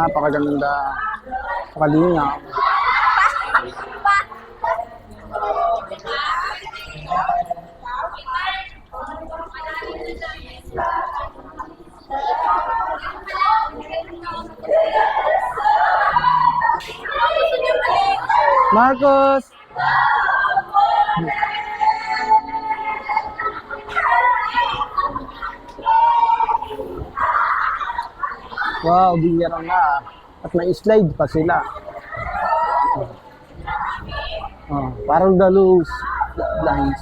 napakaganda. Napakalinaw. Marcos! Wow, bigyan na. At may slide pa sila. Oh, parang dalos lines.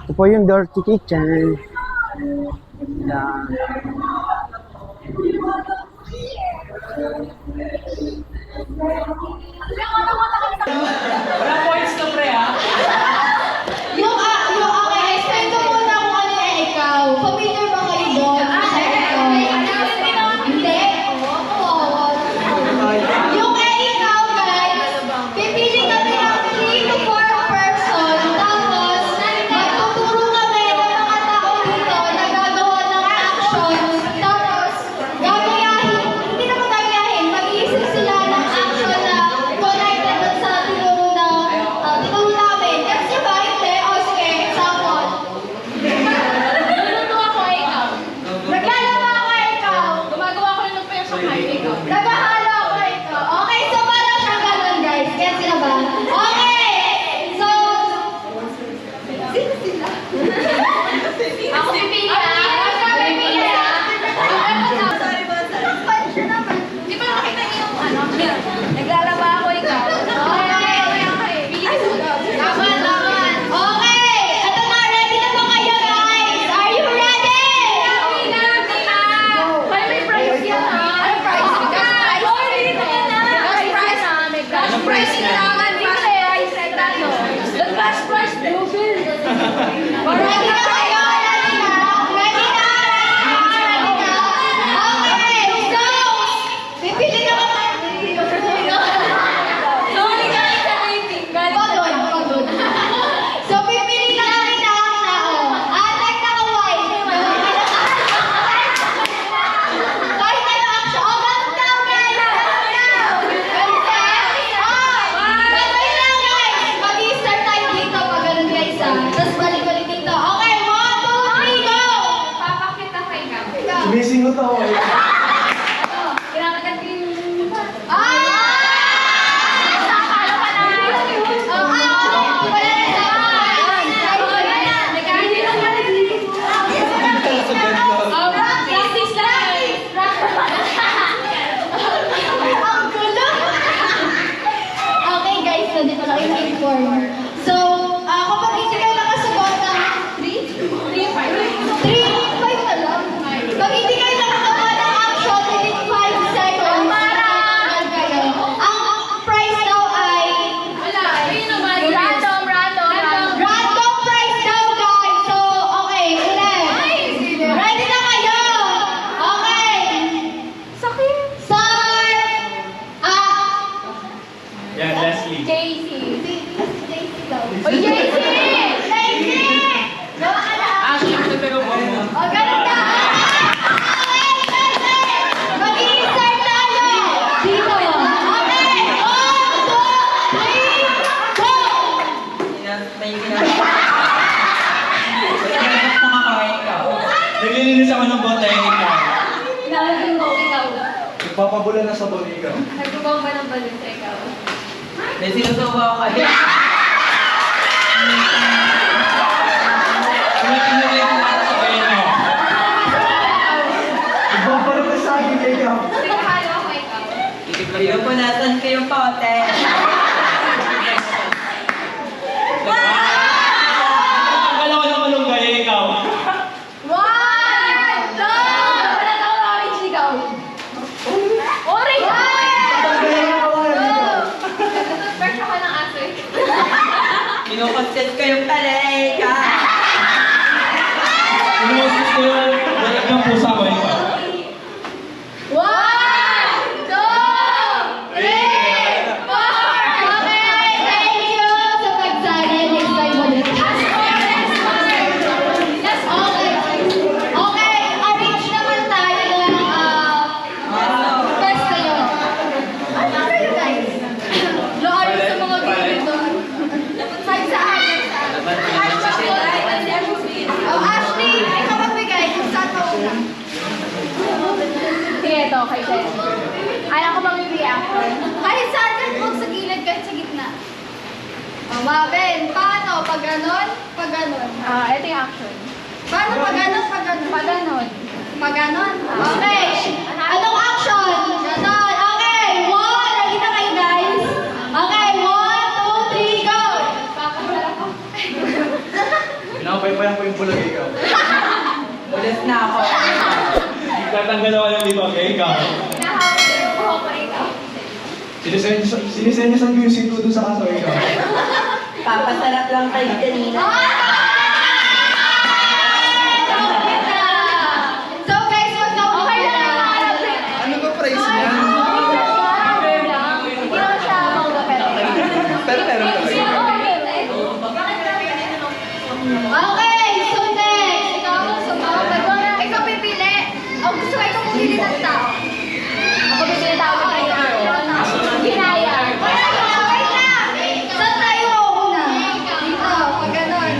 Ito po yung dirty kitchen. Yan. Walang points na pre ha? Yung okay, explain ko muna kung ano yung ikaw. Familiar ba kayo doon? Hindi? Yung ikaw guys, pipili kami ng 3 to 4 person, tapos magtuturo kami ng mga tao dito na gagawa ng action, tapos gagayahin, hindi naman gagayahin, mag-iisip sila ng action na connected dun sa tinuro namin. Kasi ba, hindi? O sige, example. Nagluto ako, ikaw. Naglalaba ako, ikaw. Gumagawa ko ng peso kayo, ikaw. Naghahalo ako, ikaw. Okay, so parang siya ganun, guys. Gets na ba? Okay! So, sino sila? Ako pipili ha. Ako pipili ha. Di ba nakita niyo yung ano? Naglalaba ako, ikaw. Okay, ito na. Ready na ba kayo, guys? Are you ready? May price yan ha. Ano price? Anong price niya? The cash prize, blue bill. Ready na kayo? Ready na? Ready na? Ready na? Okay, so, pipili na kami. Sorry guys, sa rating. Pagod. So, pipili na kami ng tao. Atek na kaway. Kahit ano action. Oh, ganun daw, guys. Ganun lang, guys. Mag-i-start tayo dito pag ganun, guys, ha. Tapos balik-balik dito. Okay, 1, 2, 3, go! Papakit ako, ikaw. Sumising ko to. Kailangan natin yung... Ah! Sakalo ka na. Okay guys, so dito lang i-inform. So, kapag hindi kayo nakasagot ng 3, 5 na lang. Pag hindi kayo nakagawa ng action within 5 seconds, magkakaroon kayo. Ang price daw ay Random. random price daw, guys. So, okay, ulit. Ready na kayo? Okay. Sakit. Start! Yan, Leslie. JC. Stacy daw. O, JC! Stacy! Gawa ka na. Actually, tutulong mo. O, ganun na. Okay, Stacy! Mag-i-start tayo. Dito. Okay, 1, 2, 3, go! Naglilinis ako ng botanica. Nalagyan ko, ikaw. Nagpapabula na sa baligaw. Nagkubaw ba ng balon sa ikaw? May sinusubo ako kayo. Tumitinulay ko para sa kayo nyo. Nagpapalula sa akin ikaw. Sinahalo ako, ikaw. Kayo po, nasan kayong pote? Akala ko na malunggay, ikaw. 1, 2, Wala na ako orange, ikaw. Orange! First ako ng aso, eh. Kinukonsent kayong palayka. Kinukonsent ko yung dalag ng pusa ko, ikaw. 1, 2, 3, 4. Okay, thank you sa pagsali. Next time ulit. pwede. Ayaw ko bang reaction? Kahit saan ka, huwag sa gilid, kahit sa gitna. Mabel, paano? Pag ganon? Pag ganon. Ito yung action. Paano pag ganon? Pag ganon? Pag ganon. Pag ganon? Okay. Anong action? Ganon. Okay. One. Nakita kayo guys? Okay. 1, 2, 3, go! Pinapaypayan ko yung bulag ikaw. Ulit na ako. Tatanggal ako yung libag eh, ikaw. Nahawak ko yung buhok ko ikaw. Sinisenyasan ko yung singko dun sa kaso, ikaw. Papasarap lang kayo kanina. So guys, wag na Okay lang yung harap eh. Ano ba price niya? Cover lang. Hindi naman siya maugapit. Pero talaga. Okay, so next. Ikaw, sumaw. Ikaw pipili. O gusto ko ikaw pumili ng tao. Ako pipili tao ng Ginaya. Wait lang. Saan tayo una? Dito, pag ganon.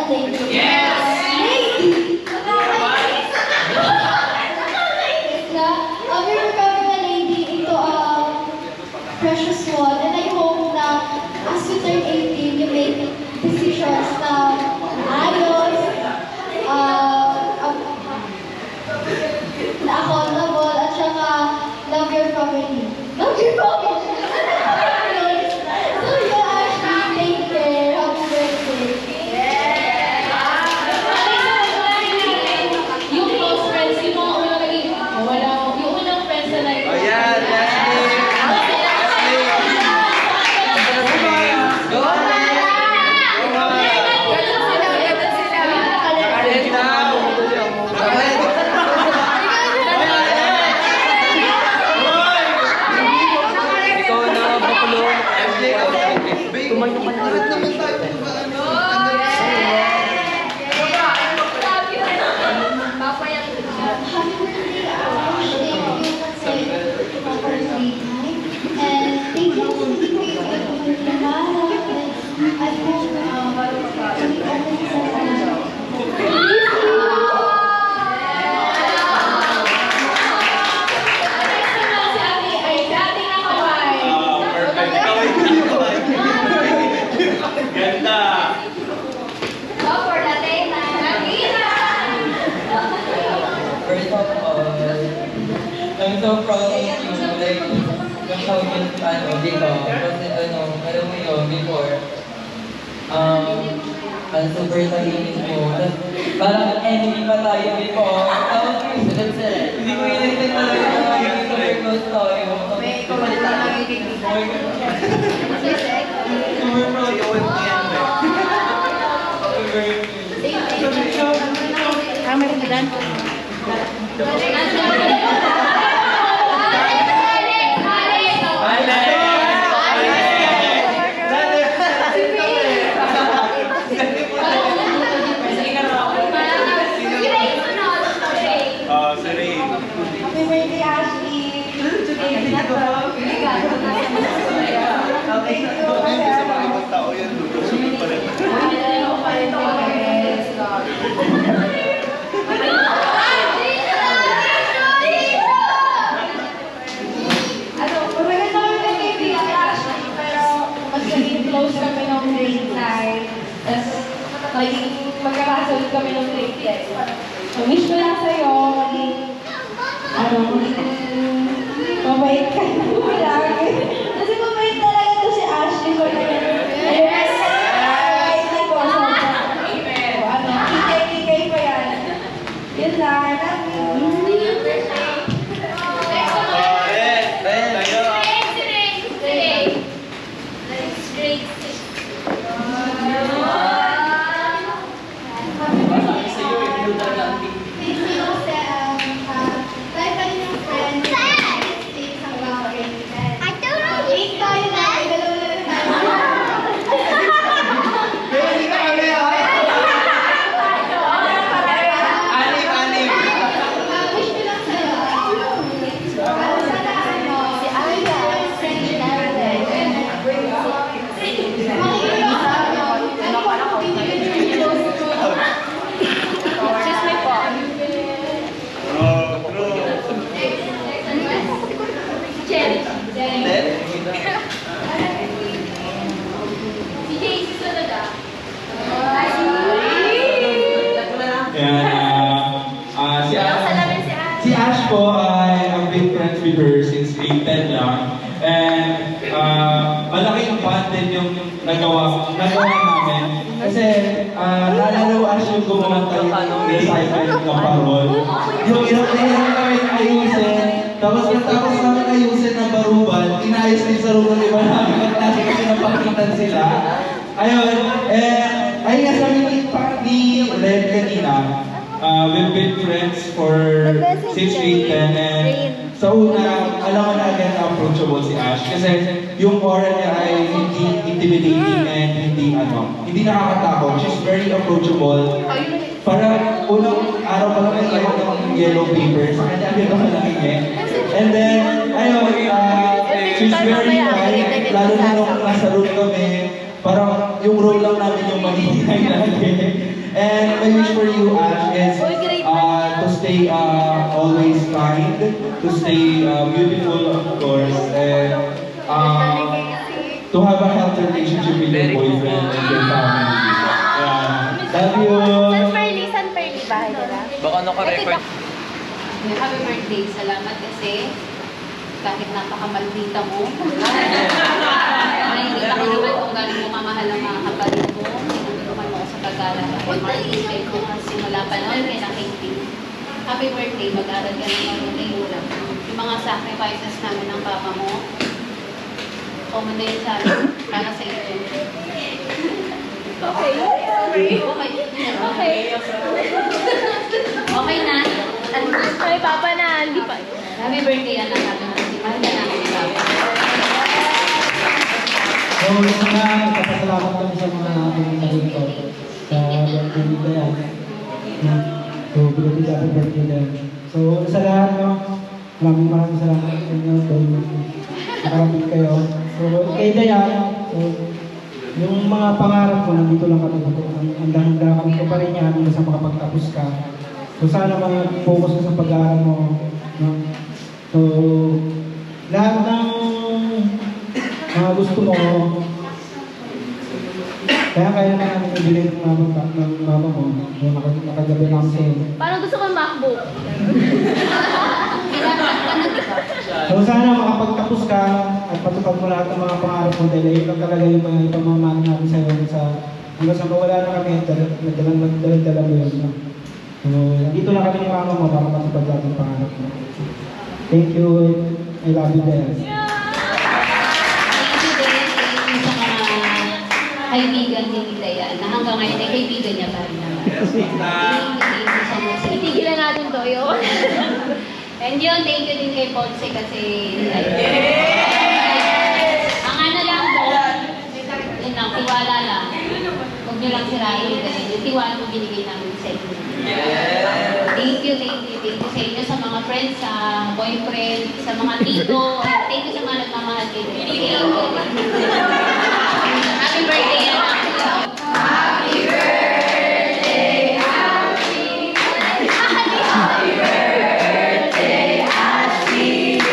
lady. Yes! Lady! Na, we're becoming a lady into a precious one. And I hope na as you turn 18, you make decisions na ayos, na accountable, at saka love your family. Love your family! So you actually take care. Happy birthday. Yung close friends, yung mga unang naging, yung unang friends na like, Ayan, Leslie! Go! Nakalit daw! Ikaw na, Bakulo. Leslie, tumayo ka na. Happy birthday, Ash. Thank you kasi papa-birthday time. And thank you for being with me, Mara. And I hope we always have si ate, ay si ate na kaway. Ganda! Oh, for the day na. First of all, I'm so proud of you, like, yung how you, dito, kasi alam mo yun, before, ang super tahimik mo, tapos parang enemy pa tayo before, tapos hindi mo in-expect na lang yung mga super close tayo. May kumalit na lang yung technique. Oh my God. Super proud of you. Happy birthday. Kami po dyan. Happy birthday, Ashley. Matagal kami nagkaibigan, Ashley, pero mas naging close kami nung grade 9. Tapos, naging magkakasunod kami nung grade 10. So, wish ko lang sa'yo, maging mabait ka na lagi. Kasi mabait talaga to si Ashley. Yes! Hindi ko Kikay pa yan. Yun lang. Si Ash po ay I've been friends with her since grade 10 lang. And malaking bond din yung nagawa namin. Kasi naalala ko Ash yung gumawa tayo ng recycle ng parol. Yung hirap na hirap kami ayusin. Tapos matapos namin ayusin ng barubal, inayos din sa room ng iba namin at nasa kasi napakitan sila. Ayun, ayun nga sabi ni Red kanina, we've been friends for since grade 10 and sa una, alam mo na agad approachable si Ash kasi yung aura niya ay hindi intimidating and hindi nakakatakot. She's very approachable. Para unang araw pa lang ay ng yellow paper, sa kanya agad ako nakinig. And then, ayun, she's very quiet, lalo na nung nasa room kami, parang yung role lang namin yung magiging lagi. And my wish for you, Ash, is to stay always kind, to stay beautiful, of course, and to have a healthy relationship with your boyfriend and your family. Love you! San Perli, bahay nila. Baka naka-record. Happy birthday. Salamat kasi kahit napakamaldita mo. Nakikita ko naman kung gano'n mo kamahal ang mga kapatid mo. Tinutulungan mo ako sa pag-aaral. Kay Martin, kay Lucas, simula pa noon, kay Nakiti. Happy birthday. Mag-aral ka ng marunong ulam. Yung mga sacrifices namin ng papa mo, common na yun sa amin. Para sa iyo. Okay. Okay na. Ay, Papa na, hindi pa. Happy birthday, anak natin. Mahal na namin ikaw. So, una, nagpapasalamat kami sa mga pumunta dito sa birthday nila yan. So, birthday happy birthday din. So, sa lahat, no, maraming salamat sa inyo kung nakarapit kayo. So, kay Dayan, so, yung mga pangarap ko, nandito lang kami. Handa kami ko pa rin yan hanggang sa makapagtapos ka. So, sana mag-focus ka sa pag-aaral mo. No? So, lahat ng mga gusto mo, kaya na namin ibigay ng mama mo. Nakagabi namin sa iyo. Parang gusto ko yung MacBook. So, sana makapagtapos ka at patupad mo lahat ng mga pangarap mo dahil yun lang talaga yung mga ipamamahal namin sa iyo hanggang sa mawala na kami at nagdalang mo yun. No? So, nandito lang kami ni mama mo para matupad lahat ng pangarap mo. Thank you. I love you guys. Thank you din. Thank you sa mga kaibigan ni Dayan na hanggang ngayon ay kaibigan niya pa rin naman. Thank you so much. Itigilan natin to, yun. And yun, thank you din kay Ponce kasi ang ano lang po, yun lang, tiwala lang. Huwag nyo lang sirain yung ganyan. Yung tiwala mo binigay namin sa inyo. Thank you sa inyo, sa mga friends, sa boyfriend, sa mga tito. Thank you sa mga nagmamahal kayo. Happy birthday, anak. Happy birthday, Ashley. Happy birthday, Ashley.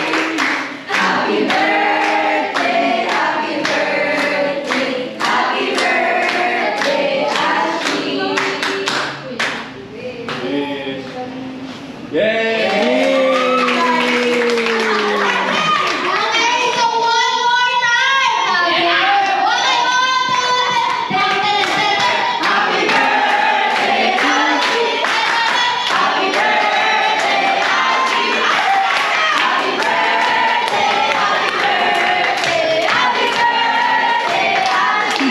Happy birthday, happy birthday, happy birthday, Ashley. Yay! Okay, so one more time. Okay. 1, 2, 3. Happy birthday, Ashley. Happy birthday, Ashley. Happy birthday, happy birthday, happy birthday, Ashley.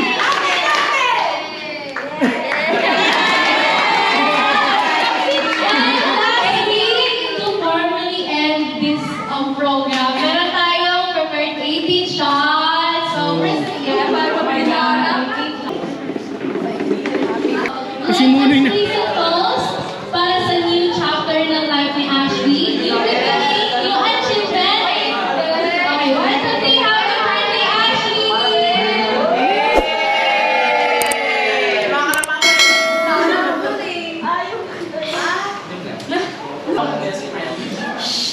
To formally end this program, meron tayong prepared 18 shots. So, first, para Please toast para sa new chapter ng life ni Ashley. New beginning, new achievement. Okay, 1, 2, 3. Happy birthday, Ashley!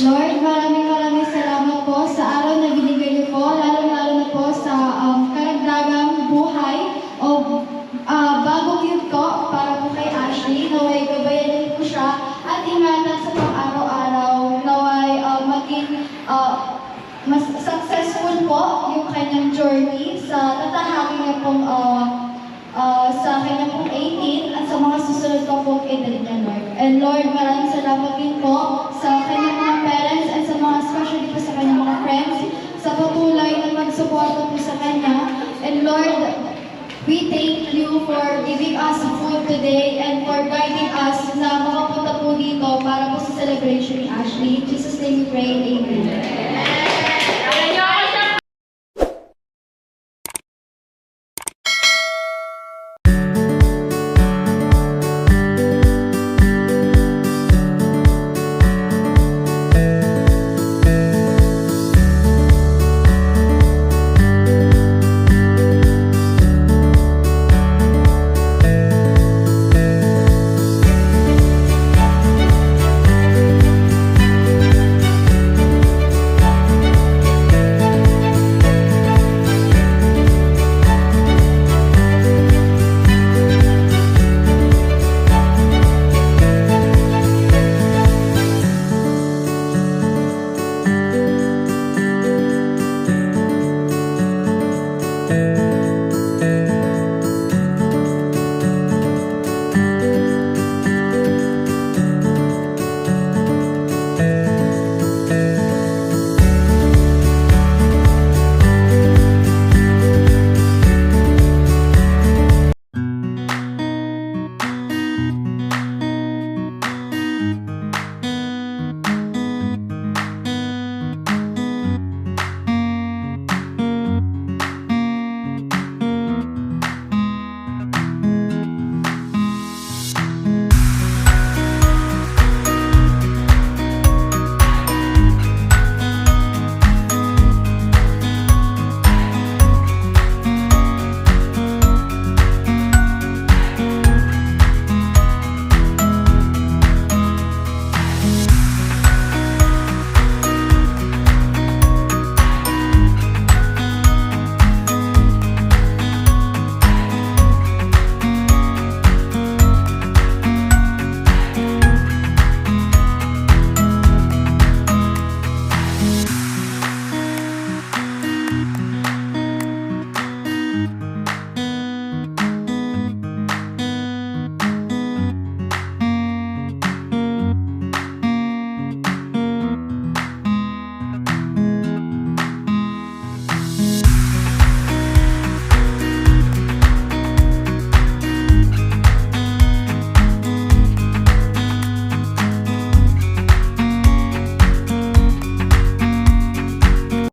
Lord, maraming salamat po sa araw na binigay niyo po, lalo-lalo na po sa karagdagang buhay o bagong yugto para po kay Ashley. Naway gabayanin po siya at ingatan sa pang-araw-araw. Naway maging mas successful po yung kanyang journey sa tatahaki niya pong sa kanyang pong 18 at sa mga susunod pa pong edad niya, Lord. And Lord, maraming salamat din po sa kanyang mga parents and sa mga especially po sa kanyang mga friends sa patuloy na magsuporta po sa kanya. And Lord, we thank you for giving us food today and for guiding us na makapunta po dito para po sa celebration ni Ashley. In Jesus' name we pray, Amen. And your